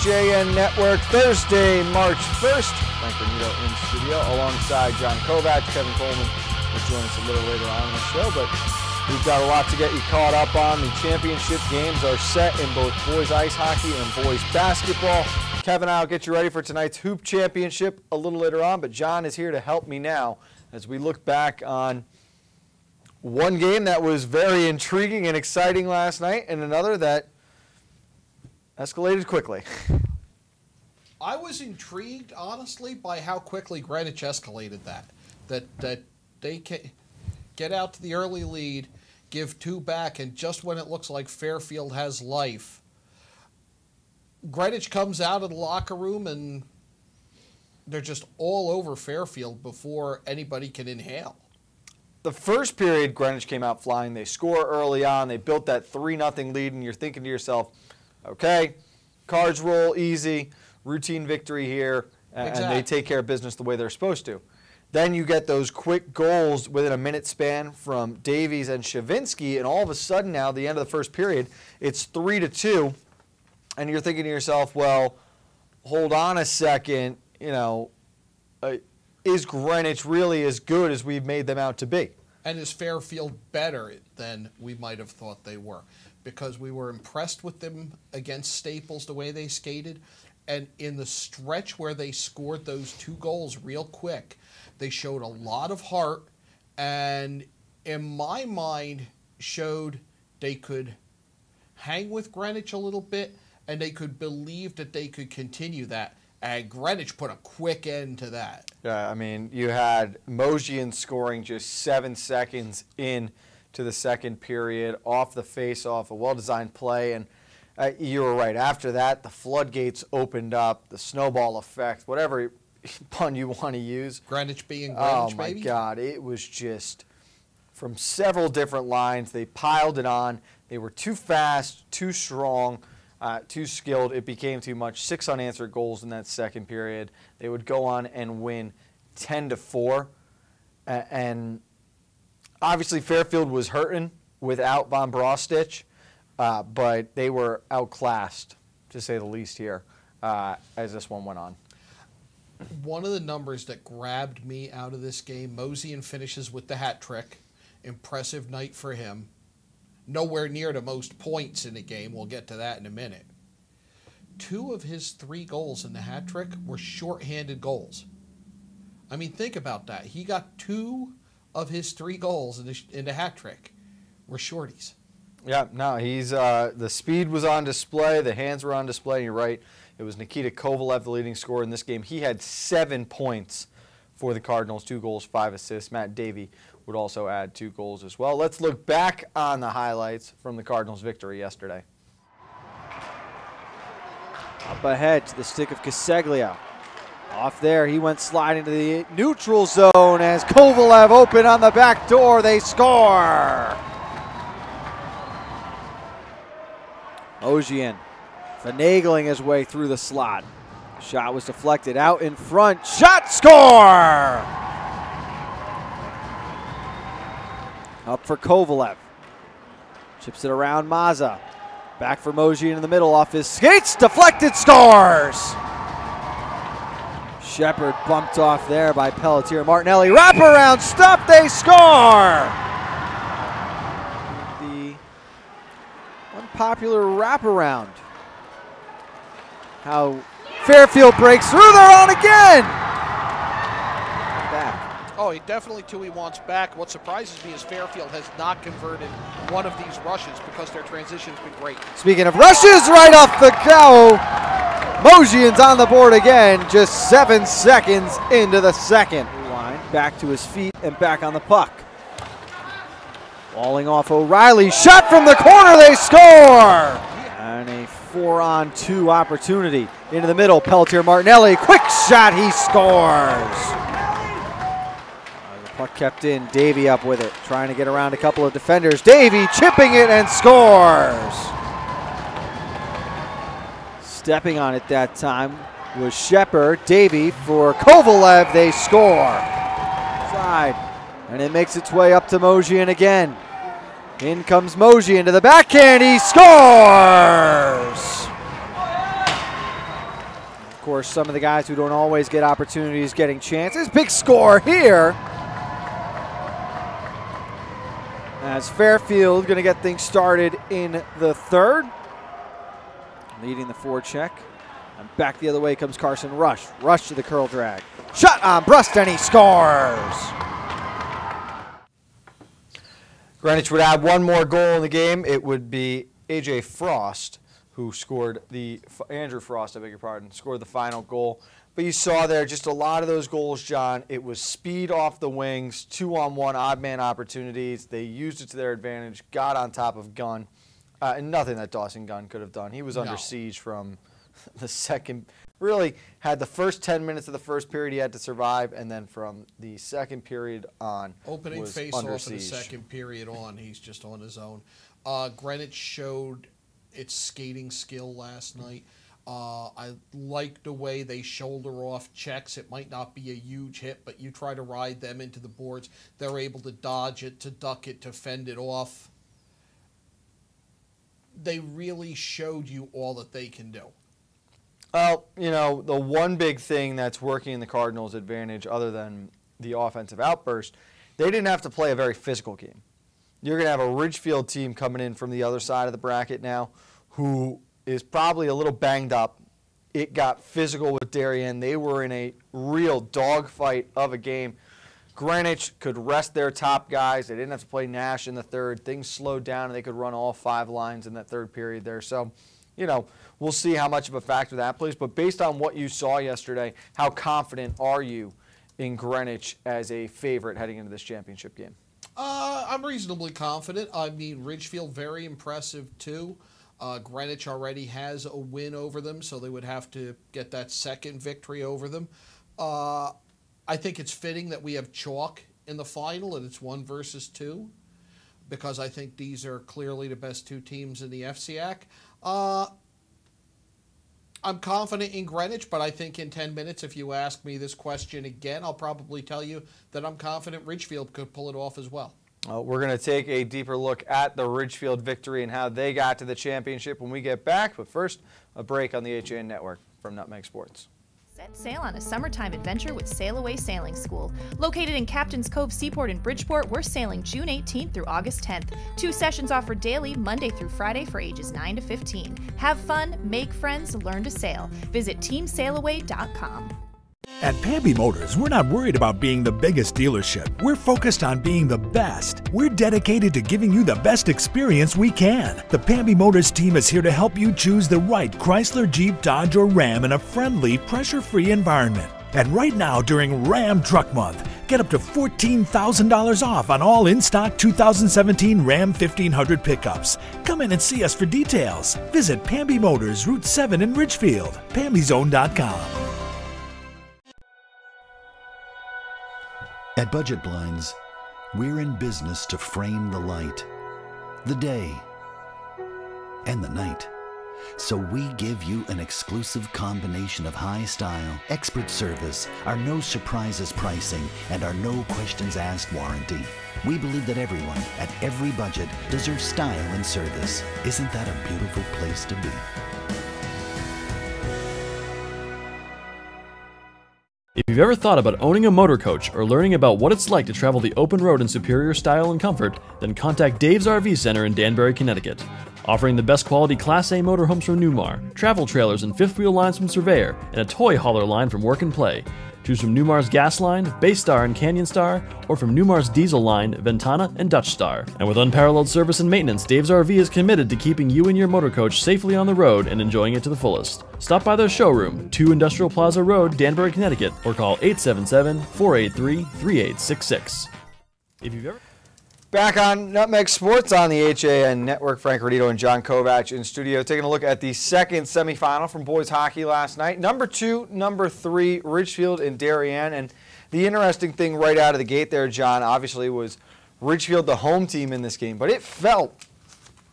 WJN Network, Thursday, March 1st. Frank Granito in studio alongside John Kovac. Kevin Coleman will join us a little later on in the show, but we've got a lot to get you caught up on. The championship games are set in both boys ice hockey and boys basketball. Kevin and I will get you ready for tonight's hoop championship a little later on, but John is here to help me now as we look back on one game that was very intriguing and exciting last night and another that escalated quickly. I was intrigued, honestly, by how quickly Greenwich escalated that they can get out to the early lead, give two back, and just when it looks like Fairfield has life, Greenwich comes out of the locker room and they're just all over Fairfield before anybody can inhale. The first period, Greenwich came out flying. They score early on. They built that 3-0 lead, and you're thinking to yourself, okay, cards roll easy, routine victory here, and they take care of business the way they're supposed to. Then you get those quick goals within a minute span from Davies and Shavinsky, and all of a sudden now, at the end of the first period, it's 3-2, and you're thinking to yourself, well, hold on a second, you know, is Greenwich really as good as we've made them out to be? And is Fairfield better than we might have thought they were? Because we were impressed with them against Staples, the way they skated. And in the stretch where they scored those two goals real quick, they showed a lot of heart and, in my mind, showed they could hang with Greenwich a little bit and they could believe that they could continue that. And Greenwich put a quick end to that. Yeah, I mean, you had Mojian scoring just 7 seconds in to the second period off the face-off, a well-designed play, and you were right. After that, the floodgates opened up, the snowball effect, whatever pun you want to use. Greenwich being Greenwich, oh, my baby? God. It was just from several different lines. They piled it on. They were too fast, too strong, too skilled. It became too much. 6 unanswered goals in that second period. They would go on and win 10-4. And obviously, Fairfield was hurting without Von Brostich, but they were outclassed, to say the least, here as this one went on. One of the numbers that grabbed me out of this game, Mozian finishes with the hat trick. Impressive night for him. Nowhere near the most points in the game. We'll get to that in a minute. 2 of his 3 goals in the hat trick were shorthanded goals. I mean, think about that. He got 2 of his 3 goals in the hat trick were shorties. Yeah, no, he's the speed was on display, the hands were on display. You're right. It was Nikita Kovalev, the leading scorer in this game. He had 7 points for the Cardinals, 2 goals, 5 assists. Matt Davey would also add 2 goals as well. Let's look back on the highlights from the Cardinals' victory yesterday. Up ahead to the stick of Caseglia. Off there, he went sliding to the neutral zone as Kovalev open on the back door. They score! Mojian finagling his way through the slot. Shot was deflected out in front. Shot, score! Up for Kovalev. Chips it around Mazza. Back for Mojian in the middle off his skates. Deflected, scores! Shepard bumped off there by Pelletier. Martinelli, wraparound, stop, they score! The unpopular wraparound. How Fairfield breaks through, they're on again! Back. Oh, he definitely, too, he wants back. What surprises me is Fairfield has not converted one of these rushes because their transition's been great. Speaking of rushes, right off the go, Mojian's on the board again, just 7 seconds into the second. Line back to his feet and back on the puck. Walling off O'Reilly, shot from the corner, they score! And a 4-on-2 opportunity into the middle. Pelletier Martinelli, quick shot, he scores! The puck kept in, Davey up with it, trying to get around a couple of defenders. Davey chipping it and scores! Stepping on it that time was Shepard. Davey for Kovalev, they score. Side, and it makes its way up to Mojian again. In comes Mojian to the backhand, he scores! course, some of the guys who don't always get opportunities getting chances. Big score here. As Fairfield going to get things started in the third. Leading the forecheck. And back the other way comes Carson Rush. Rush to the curl drag. Shot on Brust, and he scores. Greenwich would add one more goal in the game. It would be A.J. Frost, who scored Andrew Frost, I beg your pardon, scored the final goal. But you saw there just a lot of those goals, John. It was speed off the wings, 2-on-1 odd man opportunities. They used it to their advantage, got on top of Gunn. And nothing that Dawson Gunn could have done. He was under siege from the second. Really had the first 10 minutes of the first period he had to survive, and then from the second period on, opening face-off in the second period on, he's just on his own. Greenwich showed its skating skill last night. I like the way they shoulder off checks. It might not be a huge hit, but you try to ride them into the boards. They're able to dodge it, to duck it, to fend it off. They really showed you all that they can do. Well, you know, the one big thing that's working in the Cardinals' advantage, other than the offensive outburst, they didn't have to play a very physical game. You're going to have a Ridgefield team coming in from the other side of the bracket now who is probably a little banged up. It got physical with Darien. They were in a real dogfight of a game. Greenwich could rest their top guys. They didn't have to play Nash in the third. Things slowed down, and they could run all 5 lines in that third period there. So, you know, we'll see how much of a factor that plays. But based on what you saw yesterday, how confident are you in Greenwich as a favorite heading into this championship game? I'm reasonably confident. I mean, Ridgefield, very impressive, too. Greenwich already has a win over them, so they would have to get that second victory over them. I think it's fitting that we have chalk in the final, and it's 1 versus 2, because I think these are clearly the best 2 teams in the FCAC. I'm confident in Greenwich, but I think in 10 minutes, if you ask me this question again, I'll probably tell you that I'm confident Ridgefield could pull it off as well. We're going to take a deeper look at the Ridgefield victory and how they got to the championship when we get back. But first, a break on the HAN Network from Nutmeg Sports. Set sail on a summertime adventure with Sail Away Sailing School. Located in Captain's Cove Seaport in Bridgeport, we're sailing June 18th through August 10th. 2 sessions offered daily, Monday through Friday for ages 9 to 15. Have fun, make friends, learn to sail. Visit teamsailaway.com. At Pamby Motors, we're not worried about being the biggest dealership. We're focused on being the best. We're dedicated to giving you the best experience we can. The Pamby Motors team is here to help you choose the right Chrysler, Jeep, Dodge, or Ram in a friendly, pressure-free environment. And right now, during Ram Truck Month, get up to $14,000 off on all in-stock 2017 Ram 1500 pickups. Come in and see us for details. Visit Pamby Motors, Route 7 in Ridgefield, PambyZone.com. At Budget Blinds, we're in business to frame the light, the day, and the night. So we give you an exclusive combination of high style, expert service, our no surprises pricing, and our no questions asked warranty. We believe that everyone, at every budget, deserves style and service. Isn't that a beautiful place to be? If you've ever thought about owning a motor coach or learning about what it's like to travel the open road in superior style and comfort, then contact Dave's RV Center in Danbury, Connecticut. Offering the best quality Class A motorhomes from Newmar, travel trailers and fifth wheel lines from Surveyor, and a toy hauler line from Work and Play. Choose from Newmar's Gas Line, Base Star and Canyon Star, or from Newmar's Diesel Line, Ventana and Dutch Star. And with unparalleled service and maintenance, Dave's RV is committed to keeping you and your motor coach safely on the road and enjoying it to the fullest. Stop by their showroom, 2 Industrial Plaza Road, Danbury, Connecticut, or call 877-483-3866. If you've ever... Back on Nutmeg Sports on the HAN Network, Frank Granito and John Kovac in studio, taking a look at the second semifinal from boys hockey last night. Number 2, number 3, Ridgefield and Darien. And the interesting thing right out of the gate there, John, obviously was Ridgefield the home team in this game, but it felt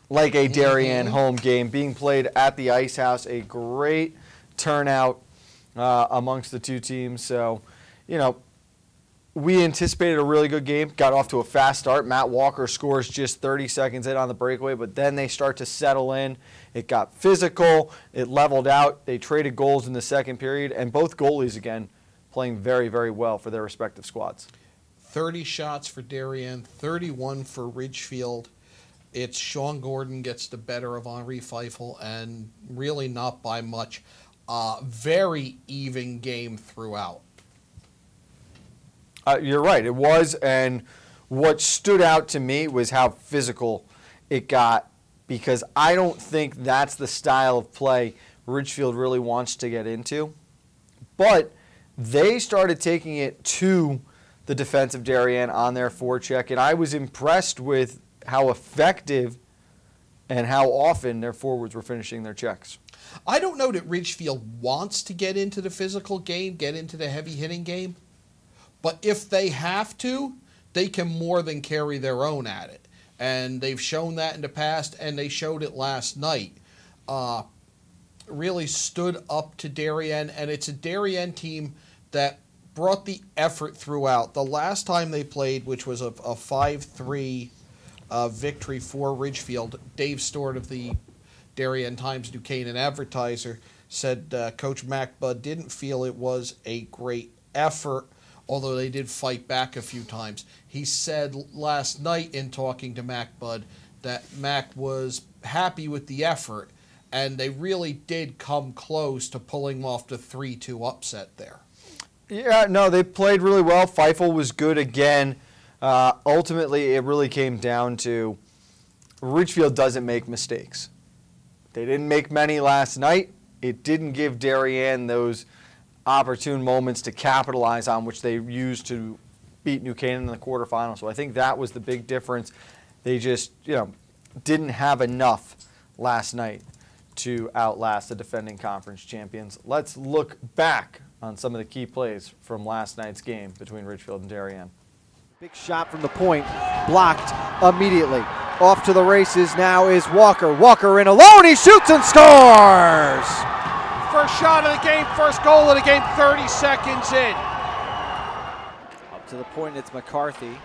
like a Darien home game being played at the Ice House. A great turnout amongst the 2 teams. So, you know, we anticipated a really good game, got off to a fast start. Matt Walker scores just 30 seconds in on the breakaway, but then they start to settle in. It got physical. It leveled out. They traded goals in the second period, and both goalies, again, playing very, very well for their respective squads. 30 shots for Darien, 31 for Ridgefield. It's Sean Gordon gets the better of Henri Feifel, and really not by much. Very even game throughout. You're right, it was, and what stood out to me was how physical it got, because I don't think that's the style of play Ridgefield really wants to get into. But they started taking it to the defensive Darien on their forecheck, and I was impressed with how effective and how often their forwards were finishing their checks. I don't know that Ridgefield wants to get into the physical game, get into the heavy hitting game. But if they have to, they can more than carry their own at it. And they've shown that in the past, and they showed it last night. Really stood up to Darien, and it's a Darien team that brought the effort throughout. The last time they played, which was a 5-3 victory for Ridgefield, Dave Stewart of the Darien Times-New Advertiser said Coach Mac Budd didn't feel it was a great effort, although they did fight back a few times. He said last night in talking to Mac Budd that Mac was happy with the effort, and they really did come close to pulling off the 3-2 upset there. Yeah, no, they played really well. Feifel was good again. Ultimately, it really came down to Ridgefield doesn't make mistakes. They didn't make many last night. It didn't give Darien those opportune moments to capitalize on, which they used to beat New Canaan in the quarterfinals. So I think that was the big difference. They just, didn't have enough last night to outlast the defending conference champions. Let's look back on some of the key plays from last night's game between Ridgefield and Darien. Big shot from the point, blocked immediately. Off to the races now is Walker. Walker in alone, he shoots and scores! First shot of the game, first goal of the game, 30 seconds in. Up to the point, it's McCarthy.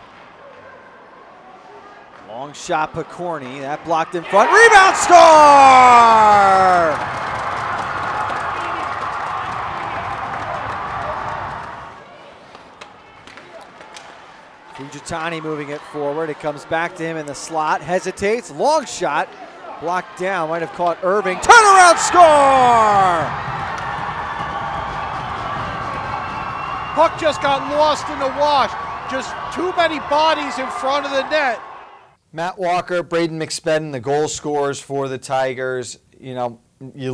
Long shot, Picorni, that blocked in front. Rebound, score! Fujitani moving it forward. It comes back to him in the slot. Hesitates. Long shot. Blocked down. Might have caught Irving. Turnaround score! Puck just got lost in the wash. Just too many bodies in front of the net. Matt Walker, Braden McSpadden, the goal scorers for the Tigers. You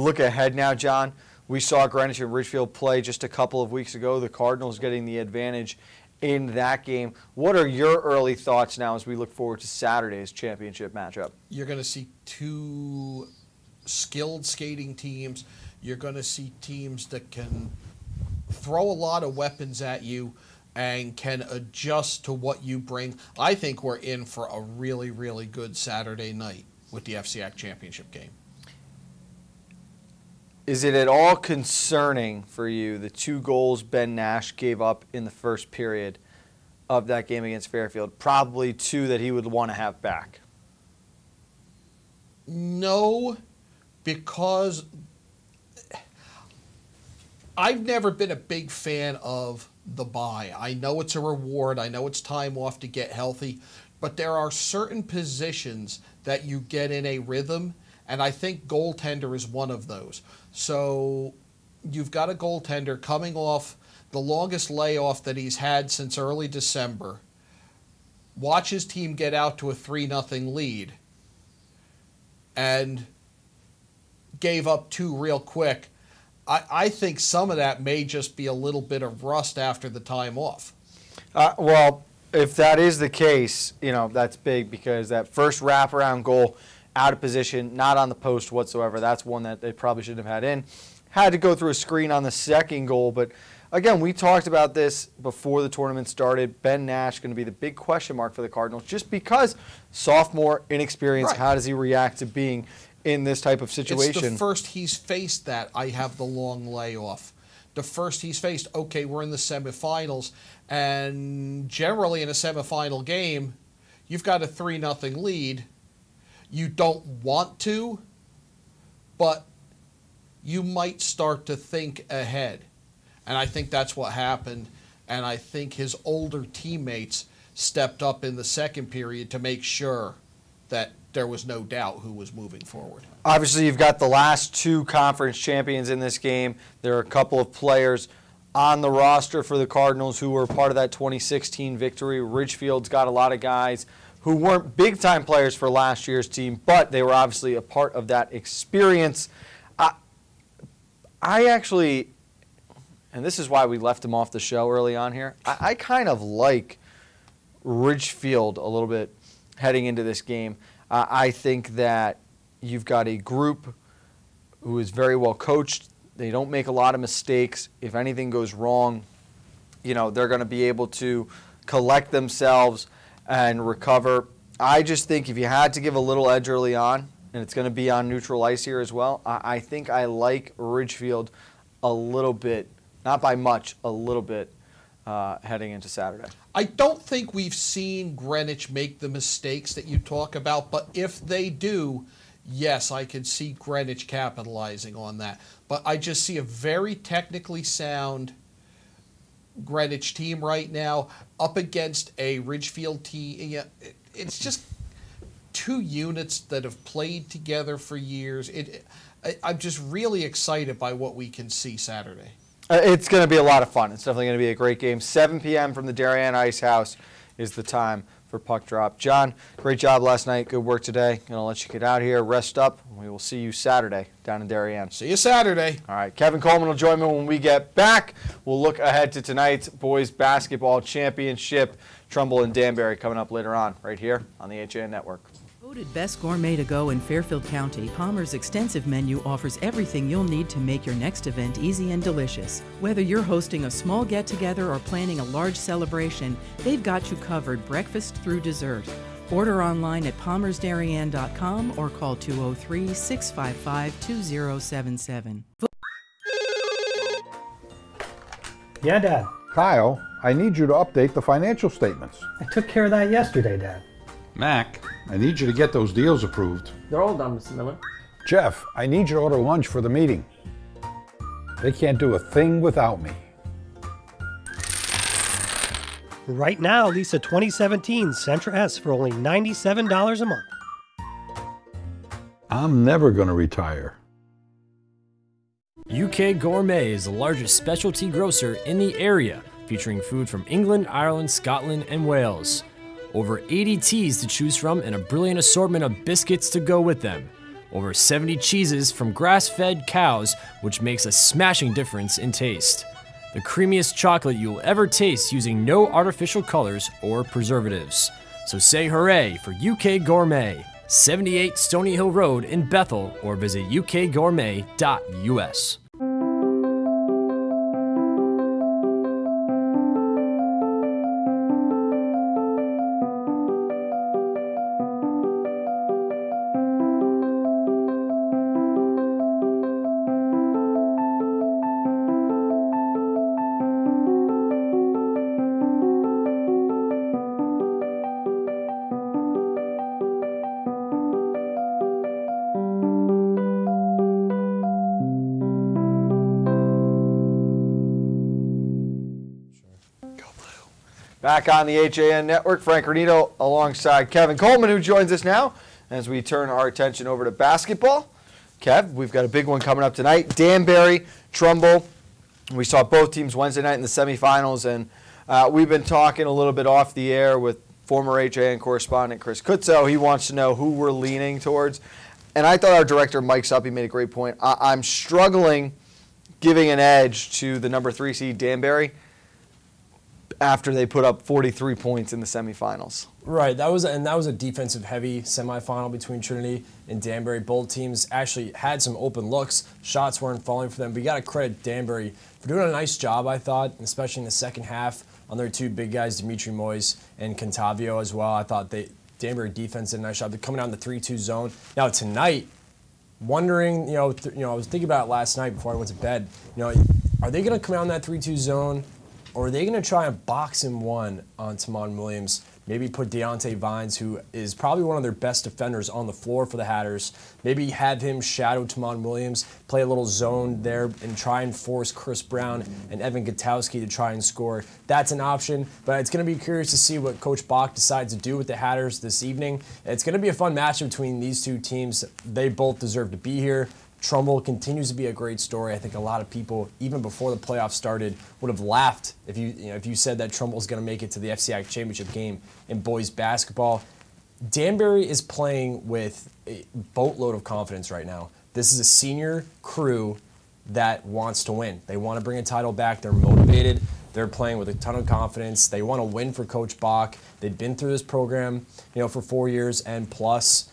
look ahead now, John. We saw Greenwich and Ridgefield play just a couple of weeks ago. The Cardinals getting the advantage in that game. What are your early thoughts now as we look forward to Saturday's championship matchup? You're going to see two skilled skating teams. You're going to see teams that can throw a lot of weapons at you and can adjust to what you bring. I think we're in for a really, really good Saturday night with the FCAC championship game. Is it at all concerning for you the 2 goals Ben Nash gave up in the first period of that game against Fairfield? Probably 2 that he would want to have back. No, because I've never been a big fan of the bye. I know it's a reward. I know it's time off to get healthy. But there are certain positions that you get in a rhythm, and I think goaltender is one of those. So you've got a goaltender coming off the longest layoff that he's had since early December. Watch his team get out to a 3-0 lead and gave up 2 real quick. I think some of that may just be a little bit of rust after the time off. Well, if that is the case, that's big, because that first wraparound goal, out of position, not on the post whatsoever. That's one that they probably shouldn't have had in. Had to go through a screen on the second goal. But, again, we talked about this before the tournament started. Ben Nash going to be the big question mark for the Cardinals just because sophomore, inexperienced, right. How does he react to being in this type of situation? It's the first he's faced that. I have the long layoff. the first he's faced, okay, we're in the semifinals. And generally in a semifinal game, you've got a 3-0 lead. You don't want to, but you might start to think ahead. And I think that's what happened. And I think his older teammates stepped up in the second period to make sure that there was no doubt who was moving forward. Obviously, you've got the last 2 conference champions in this game. There are a couple of players on the roster for the Cardinals who were part of that 2016 victory. Ridgefield's got a lot of guys who weren't big-time players for last year's team, but they were obviously a part of that experience. I actually, and this is why we left him off the show early on here, I kind of like Ridgefield a little bit heading into this game. I think that you've got a group who is very well coached. They don't make a lot of mistakes. If anything goes wrong, you know, they're going to be able to collect themselves and recover. I just think if you had to give a little edge early on, and it's going to be on neutral ice here as well, I think I like Ridgefield a little bit, not by much, a little bit heading into Saturday. I don't think we've seen Greenwich make the mistakes that you talk about, but if they do, yes, I can see Greenwich capitalizing on that. But I just see a very technically sound Greenwich team right now up against a Ridgefield team. It's just 2 units that have played together for years. I'm just really excited by what we can see Saturday. It's going to be a lot of fun. It's definitely going to be a great game. 7 p.m. from the Darien Ice House is the time for puck drop. John, great job last night. Good work today. Going to let you get out here, rest up. We will see you Saturday down in Darien. See you Saturday. All right. Kevin Coleman will join me when we get back. We'll look ahead to tonight's boys basketball championship. Trumbull and Danbury coming up later on right here on the HAN Network. Voted Best Gourmet to Go in Fairfield County, Palmer's extensive menu offers everything you'll need to make your next event easy and delicious. Whether you're hosting a small get-together or planning a large celebration, they've got you covered breakfast through dessert. Order online at palmersdarien.com or call 203-655-2077. Yeah, Dad. Kyle, I need you to update the financial statements. I took care of that yesterday, Dad. Mac, I need you to get those deals approved. They're all done, Mr. Miller. Jeff, I need you to order lunch for the meeting. They can't do a thing without me. Right now, lease a 2017 Sentra S for only $97 a month. I'm never going to retire. UK Gourmet is the largest specialty grocer in the area, featuring food from England, Ireland, Scotland, and Wales. Over 80 teas to choose from and a brilliant assortment of biscuits to go with them. Over 70 cheeses from grass-fed cows, which makes a smashing difference in taste. The creamiest chocolate you'll ever taste using no artificial colors or preservatives. So say hooray for UK Gourmet, 78 Stony Hill Road in Bethel, or visit ukgourmet.us. Back on the HAN Network, Frank Granito alongside Kevin Coleman, who joins us now as we turn our attention over to basketball. Kev, we've got a big one coming up tonight. Danbury, Trumbull. We saw both teams Wednesday night in the semifinals, and we've been talking a little bit off the air with former HAN correspondent Chris Kutzo. He wants to know who we're leaning towards. And I thought our director, Mike Suppy, made a great point. I'm struggling giving an edge to the number 3 seed Danbury after they put up 43 points in the semifinals. Right, that was a defensive-heavy semifinal between Trinity and Danbury. Both teams actually had some open looks. Shots weren't falling for them, but you got to credit Danbury for doing a nice job, I thought, especially in the second half on their 2 big guys, Dimitri Moyes and Contavio as well. I thought Danbury defense did a nice job. They're coming out in the 3-2 zone. Now tonight, wondering, I was thinking about it last night before I went to bed. Are they going to come out in that 3-2 zone, or are they going to try and box him one on Tamon Williams? Maybe put Deontay Vines, who is probably one of their best defenders, on the floor for the Hatters. Maybe have him shadow Tamon Williams, play a little zone there, and try and force Chris Brown and Evan Gutowski to try and score. That's an option, but it's going to be curious to see what Coach Bach decides to do with the Hatters this evening. It's going to be a fun matchup between these two teams. They both deserve to be here. Trumbull continues to be a great story. I think a lot of people, even before the playoffs started, would have laughed if you said that Trumbull's going to make it to the FCI championship game in boys basketball. Danbury is playing with a boatload of confidence right now. This is a senior crew that wants to win. They want to bring a title back. They're motivated. They're playing with a ton of confidence. They want to win for Coach Bach. They've been through this program, for 4 years and plus,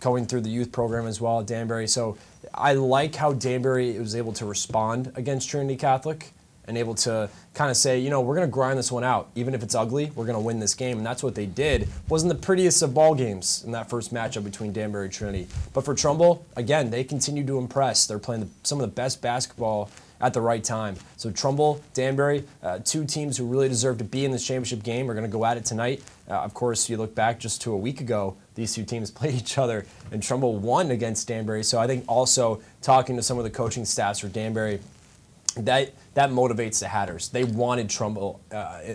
going through the youth program as well at Danbury. So I like how Danbury was able to respond against Trinity Catholic and able to kind of say, we're going to grind this one out. Even if it's ugly, we're going to win this game. And that's what they did. Wasn't the prettiest of ball games in that first matchup between Danbury and Trinity. But for Trumbull, again, they continue to impress. They're playing some of the best basketball at the right time. So Trumbull, Danbury, two teams who really deserve to be in this championship game are going to go at it tonight. Of course, you look back just to a week ago, these two teams played each other, and Trumbull won against Danbury. So I think also talking to some of the coaching staffs for Danbury, that motivates the Hatters. They wanted Trumbull,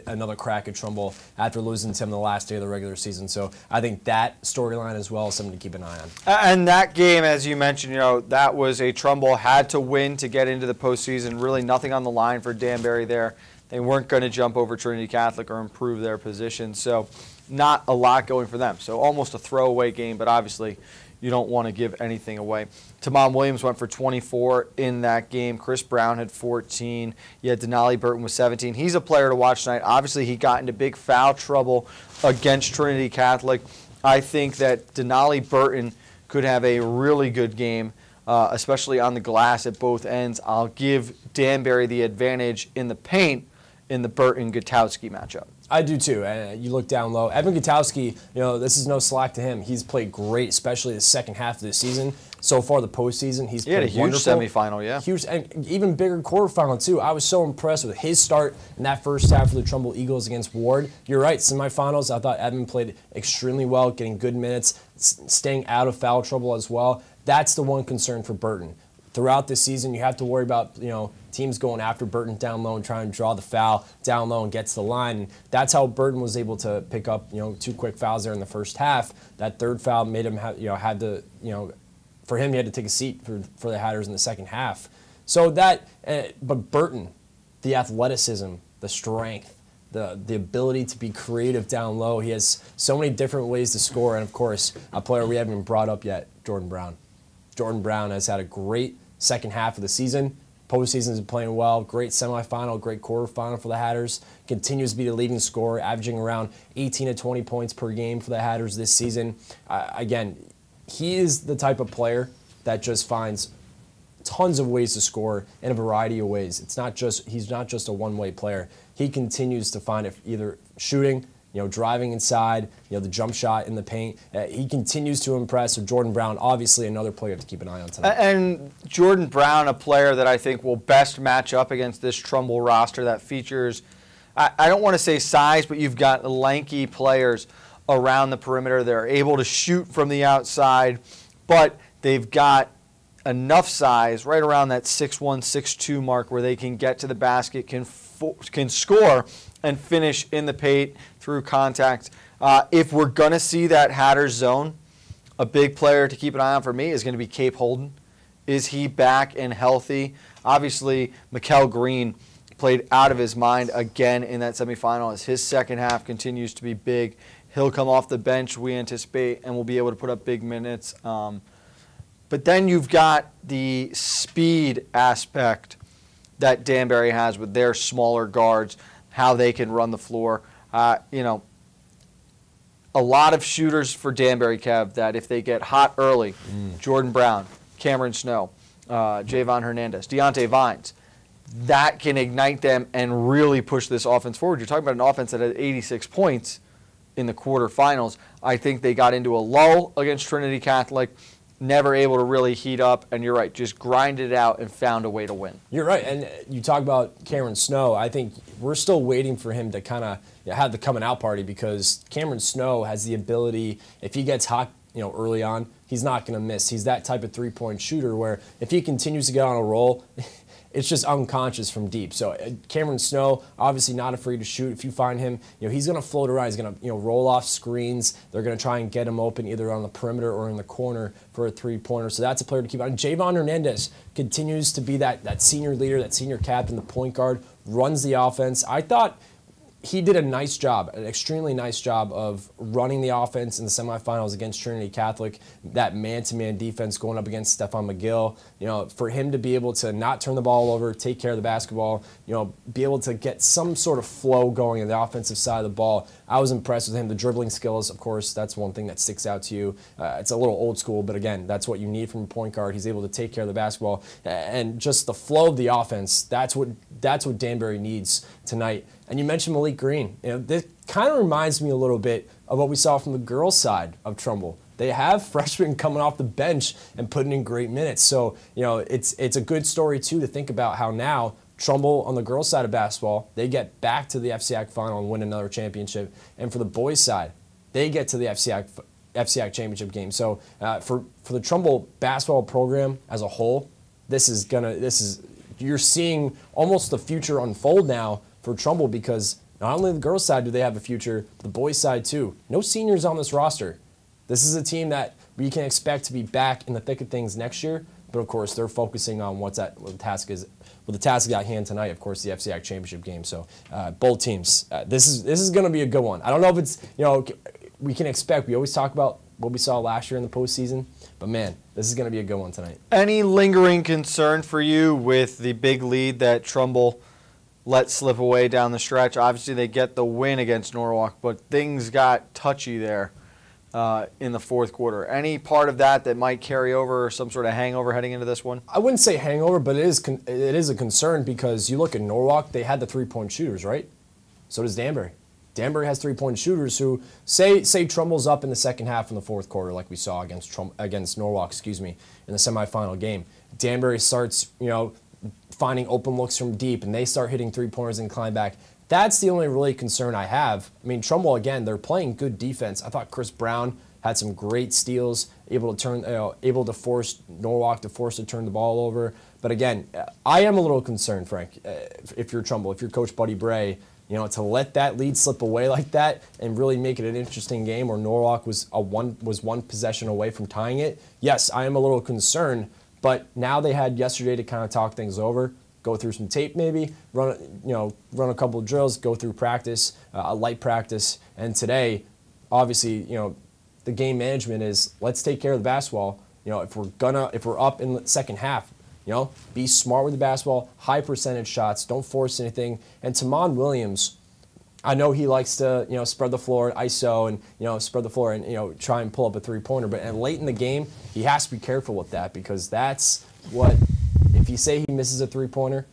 another crack at Trumbull after losing to him the last day of the regular season. So I think that storyline as well is something to keep an eye on. And that game, as you mentioned, that was a Trumbull had to win to get into the postseason. Really nothing on the line for Danbury there. They weren't going to jump over Trinity Catholic or improve their position. So not a lot going for them. So almost a throwaway game, but obviously you don't want to give anything away. Tamon Williams went for 24 in that game. Chris Brown had 14. You had Denali Burton with 17. He's a player to watch tonight. Obviously, he got into big foul trouble against Trinity Catholic. I think that Denali Burton could have a really good game, especially on the glass at both ends. I'll give Danbury the advantage in the paint in the Burton-Gutowski matchup. I do too. You look down low. Evan Gutowski, this is no slack to him. He's played great, especially the second half of the season. So far, the postseason, he's played wonderful. Huge semifinal, yeah. Huge, and even bigger quarterfinal too. I was so impressed with his start in that first half for the Trumbull Eagles against Ward. You're right, semifinals, I thought Evan played extremely well, getting good minutes, staying out of foul trouble as well. That's the one concern for Burton. Throughout the season, you have to worry about, teams going after Burton down low and trying to draw the foul down low and get to the line. And that's how Burton was able to pick up, 2 quick fouls there in the first half. That third foul made him have, for him, he had to take a seat for the Hatters in the second half. So that, but Burton, the athleticism, the strength, the ability to be creative down low. He has so many different ways to score. And of course, a player we haven't even brought up yet, Jordan Brown. Jordan Brown has had a great second half of the season. Postseason is playing well. Great semifinal, great quarterfinal for the Hatters. Continues to be the leading scorer, averaging around 18 to 20 points per game for the Hatters this season. Again, he is the type of player that just finds tons of ways to score in a variety of ways. He's not just a one-way player. He continues to find it either shooting, driving inside, the jump shot in the paint. He continues to impress. So Jordan Brown, obviously another player to keep an eye on tonight. And Jordan Brown, a player that I think will best match up against this Trumbull roster that features, I don't want to say size, but you've got lanky players around the perimeter. They're able to shoot from the outside, but they've got enough size right around that 6'1", 6'2" mark where they can get to the basket, can score, and finish in the paint through contact. If we're going to see that Hatters zone, a big player to keep an eye on for me is going to be Cape Holden. Is he back and healthy? Obviously, Mikkel Green played out of his mind again in that semifinal as his second half continues to be big. He'll come off the bench, we anticipate, and will be able to put up big minutes. But then you've got the speed aspect that Danbury has with their smaller guards, how they can run the floor. A lot of shooters for Danbury, Kev, that if they get hot early, Jordan Brown, Cameron Snow, Javon Hernandez, Deontay Vines, that can ignite them and really push this offense forward. You're talking about an offense that had 86 points in the quarterfinals. I think they got into a lull against Trinity Catholic, never able to really heat up, and you're right, just grinded it out and found a way to win. You're right, and you talk about Cameron Snow. I think we're still waiting for him to kind of have the coming out party, because Cameron Snow has the ability, if he gets hot, early on, he's not going to miss. He's that type of three-point shooter where if he continues to get on a roll, it's just unconscious from deep. So Cameron Snow, obviously not afraid to shoot. If you find him, he's going to float around. He's going to roll off screens. They're going to try and get him open either on the perimeter or in the corner for a three-pointer. So that's a player to keep on. Javon Hernandez continues to be that senior leader, that senior captain, the point guard, runs the offense. I thought he did a nice job, an extremely nice job of running the offense in the semifinals against Trinity Catholic, that man-to-man defense going up against Stephon McGill. For him to be able to not turn the ball over, take care of the basketball, be able to get some sort of flow going on the offensive side of the ball, I was impressed with him. The dribbling skills, of course, that's one thing that sticks out to you. It's a little old school, but again, that's what you need from a point guard. He's able to take care of the basketball, and just the flow of the offense, that's what Danbury needs tonight. And you mentioned Malik Green. This kind of reminds me a little bit of what we saw from the girls' side of Trumbull. They have freshmen coming off the bench and putting in great minutes. So, it's a good story, too, to think about how now Trumbull on the girls' side of basketball, they get back to the FCIAC final and win another championship. And for the boys' side, they get to the FCIAC championship game. So for the Trumbull basketball program as a whole, you're seeing almost the future unfold now for Trumbull, because not only the girls' side do they have a future, the boys' side too. No seniors on this roster. This is a team that we can expect to be back in the thick of things next year, but of course they're focusing on what the task at hand tonight, of course, the FCIAC championship game. So both teams, this is going to be a good one. I don't know if it's, we can expect, we always talk about what we saw last year in the postseason, but man, this is going to be a good one tonight. Any lingering concern for you with the big lead that Trumbull let slip away down the stretch? Obviously, they get the win against Norwalk, but things got touchy there in the fourth quarter. Any part of that might carry over, or some sort of hangover heading into this one? I wouldn't say hangover, but it is a concern, because you look at Norwalk, they had the three-point shooters, right? So does Danbury. Danbury has three-point shooters who say Trumbull's up in the second half in the fourth quarter, like we saw against Norwalk, in the semifinal game. Danbury starts, finding open looks from deep, and they start hitting three-pointers and climb back. That's the only really concern I have. I mean, Trumbull, again, they're playing good defense. I thought Chris Brown had some great steals, able to force Norwalk to turn the ball over. But again, I am a little concerned, Frank, if you're Trumbull, if you're Coach Buddy Bray, to let that lead slip away like that and really make it an interesting game where Norwalk was one possession away from tying it. Yes, I am a little concerned. But now they had yesterday to kind of talk things over, go through some tape maybe, run a couple of drills, go through practice, a light practice. And today, obviously, the game management is, let's take care of the basketball. If we're up in the second half, be smart with the basketball, high percentage shots, don't force anything. And Tamon Williams, I know he likes to, spread the floor, ISO, and, spread the floor and, try and pull up a three-pointer. But late in the game, he has to be careful with that, because that's what, if you say he misses a three-pointer,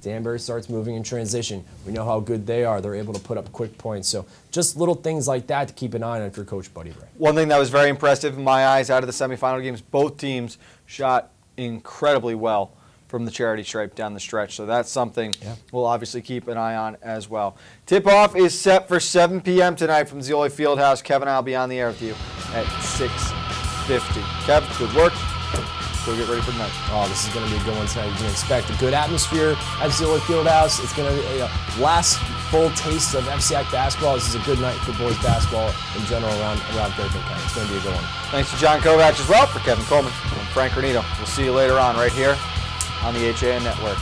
Danbury starts moving in transition. We know how good they are. They're able to put up quick points. So just little things like that to keep an eye on if you're Coach Buddy Bray. One thing that was very impressive in my eyes out of the semifinal games, both teams shot incredibly well from the charity stripe down the stretch. So that's something we'll obviously keep an eye on as well. Tip-off is set for 7 p.m. tonight from Zeoli Fieldhouse. Kevin and I will be on the air with you at 6:50. Kev, good work. Go get ready for tonight. Oh, this is going to be a good one tonight. You can expect a good atmosphere at Zeoli Fieldhouse. It's going to be a last full taste of FCIAC basketball. This is a good night for boys basketball in general around Fairfield County. It's going to be a good one. Thanks to John Kovacs as well. For Kevin Coleman and Frank Granito. We'll see you later on right here on the HAN Network.